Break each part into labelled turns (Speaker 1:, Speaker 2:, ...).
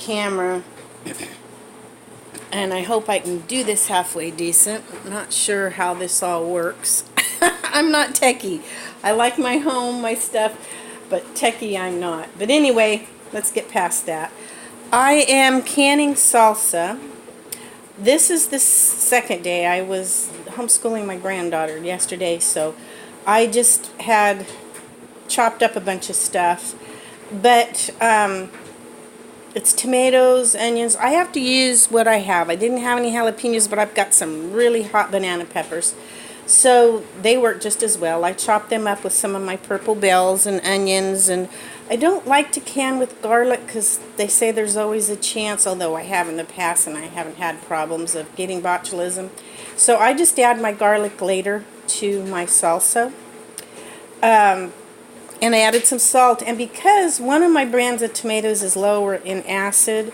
Speaker 1: camera, and I hope I can do this halfway decent. I'm not sure how this all works. I'm not techie. I like my home, my stuff, but techie I'm not. But anyway, let's get past that. I am canning salsa. This is the second day. I was homeschooling my granddaughter yesterday, so I just had chopped up a bunch of stuff. But it's tomatoes, onions. I have to use what I have. I didn't have any jalapenos, but I've got some really hot banana peppers. So they work just as well. I chopped them up with some of my purple bells and onions, and I don't like to can with garlic because they say there's always a chance, although I have in the past and I haven't had problems of getting botulism. So I just add my garlic later to my salsa. And I added some salt, and because one of my brands of tomatoes is lower in acid,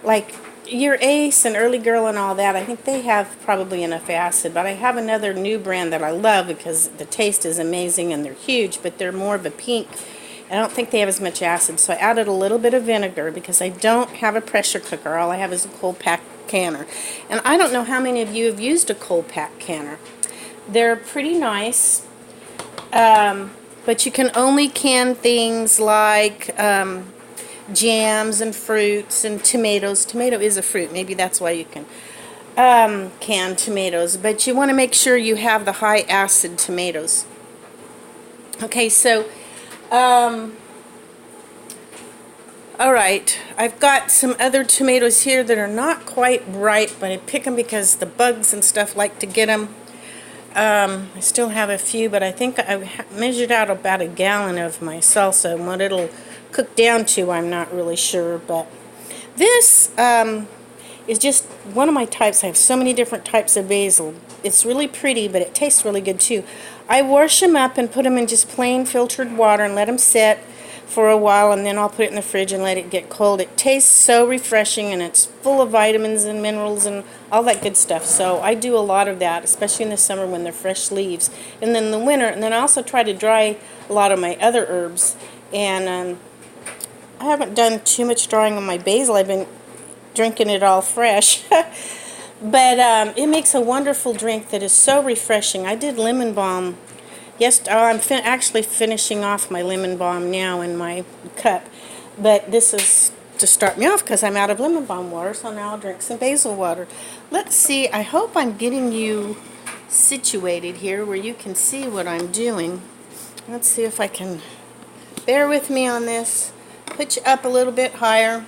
Speaker 1: like your Ace and Early Girl and all that, I think they have probably enough acid, but I have another new brand that I love because the taste is amazing and they're huge, but they're more of a pink. I don't think they have as much acid, so I added a little bit of vinegar because I don't have a pressure cooker. All I have is a cold pack canner. And I don't know how many of you have used a cold pack canner. They're pretty nice. But you can only can things like jams and fruits and tomatoes. Tomato is a fruit. Maybe that's why you can can tomatoes. But you want to make sure you have the high acid tomatoes. Okay, so, alright. I've got some other tomatoes here that are not quite ripe, but I pick them because the bugs and stuff like to get them. I still have a few, but I think I measured out about a gallon of my salsa, and what it'll cook down to I'm not really sure, but this is just one of my types. I have so many different types of basil. It's really pretty, but it tastes really good too. I wash them up and put them in just plain filtered water and let them sit for a while, and then I'll put it in the fridge and let it get cold. It tastes so refreshing, and it's full of vitamins and minerals and all that good stuff. So I do a lot of that, especially in the summer when they're fresh leaves. And then in the winter, and then I also try to dry a lot of my other herbs. And I haven't done too much drying on my basil. I've been drinking it all fresh. But it makes a wonderful drink that is so refreshing. I did lemon balm. Yes, I'm actually finishing off my lemon balm now in my cup, but this is to start me off because I'm out of lemon balm water, so now I'll drink some basil water. Let's see, I hope I'm getting you situated here where you can see what I'm doing. Let's see if I can bear with me on this. Put you up a little bit higher.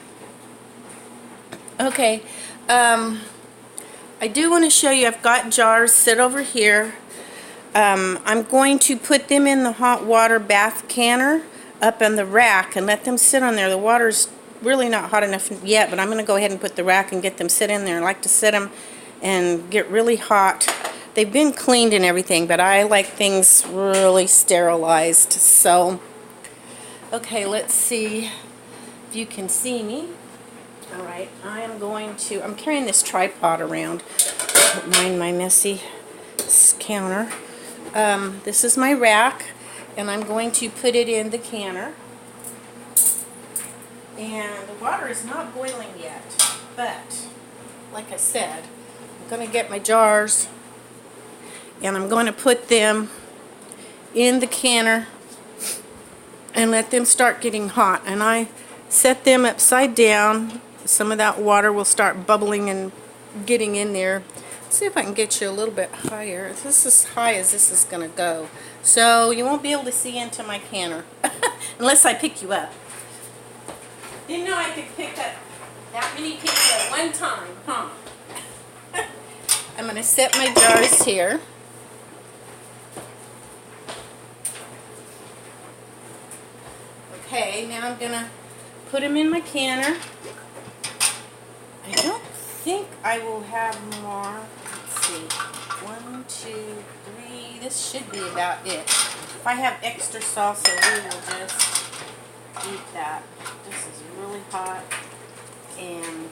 Speaker 1: Okay, I do want to show you, I've got jars sit over here. I'm going to put them in the hot water bath canner up on the rack and let them sit on there. The water's really not hot enough yet, but I'm going to go ahead and put the rack and get them sit in there. I like to sit them and get really hot. They've been cleaned and everything, but I like things really sterilized. So, okay, let's see if you can see me. Alright, I'm carrying this tripod around. Don't mind my messy counter. This is my rack, and I'm going to put it in the canner. And the water is not boiling yet, but like I said, I'm going to get my jars and I'm going to put them in the canner and let them start getting hot. And I set them upside down. Some of that water will start bubbling and getting in there. See if I can get you a little bit higher. This is as high as this is going to go. So you won't be able to see into my canner unless I pick you up. Didn't know I could pick up that many people at one time, huh? I'm going to set my jars here. Okay, now I'm going to put them in my canner. I don't think I will have more. Let's see. 1, 2, 3. This should be about it. If I have extra salsa, we will just eat that. This is really hot. And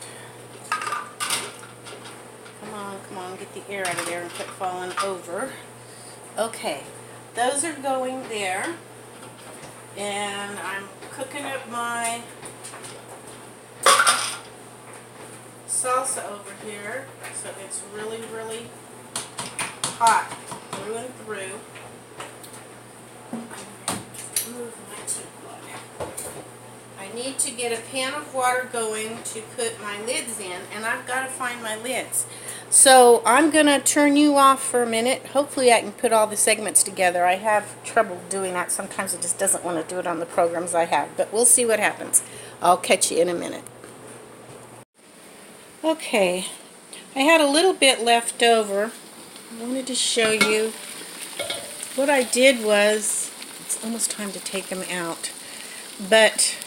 Speaker 1: come on, get the air out of there and quit falling over. Okay, those are going there. And I'm cooking up my salsa over here, so it's really, really hot through and through. Move my teapot. I need to get a pan of water going to put my lids in, and I've got to find my lids. So I'm going to turn you off for a minute. Hopefully I can put all the segments together. I have trouble doing that. Sometimes it just doesn't want to do it on the programs I have, but we'll see what happens. I'll catch you in a minute. Okay, I had a little bit left over. I wanted to show you. What I did was, it's almost time to take them out, but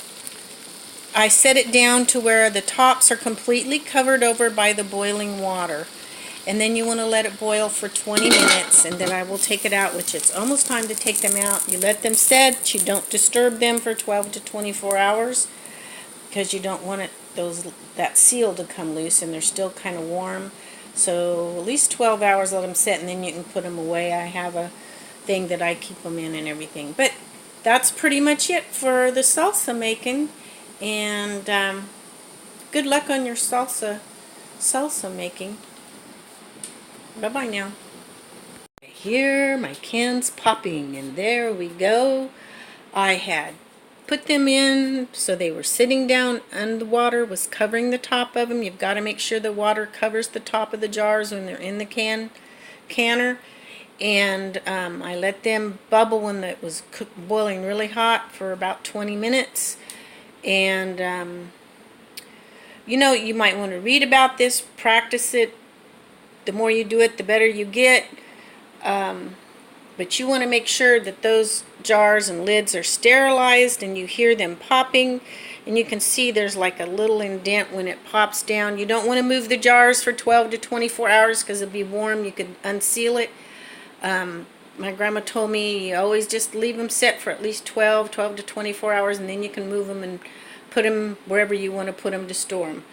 Speaker 1: I set it down to where the tops are completely covered over by the boiling water. And then you want to let it boil for 20 minutes, and then I will take it out, which it's almost time to take them out. You let them set, you don't disturb them for 12 to 24 hours because you don't want that seal to come loose, and they're still kind of warm. So at least 12 hours, let them set, and then you can put them away. I have a thing that I keep them in and everything. But that's pretty much it for the salsa making. And good luck on your salsa making. Bye-bye now. Here, my can's popping, and there we go. I had put them in so they were sitting down, and the water was covering the top of them. You've got to make sure the water covers the top of the jars when they're in the canner. And I let them bubble when it was boiling really hot for about 20 minutes. And you know, you might want to read about this, practice it. The more you do it, the better you get. But you want to make sure that those jars and lids are sterilized, and you hear them popping, and you can see there's like a little indent when it pops down. You don't want to move the jars for 12 to 24 hours because it'll be warm. You could unseal it. My grandma told me you always just leave them set for at least 12 to 24 hours, and then you can move them and put them wherever you want to put them to store them.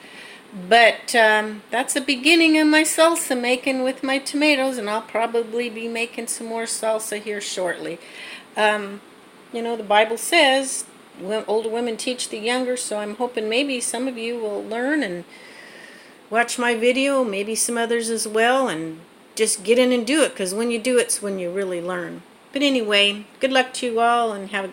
Speaker 1: But that's the beginning of my salsa making with my tomatoes, and I'll probably be making some more salsa here shortly. You know, the Bible says older women teach the younger, so I'm hoping maybe some of you will learn and watch my video, maybe some others as well, and just get in and do it, because when you do it's when you really learn. But anyway, good luck to you all, and have a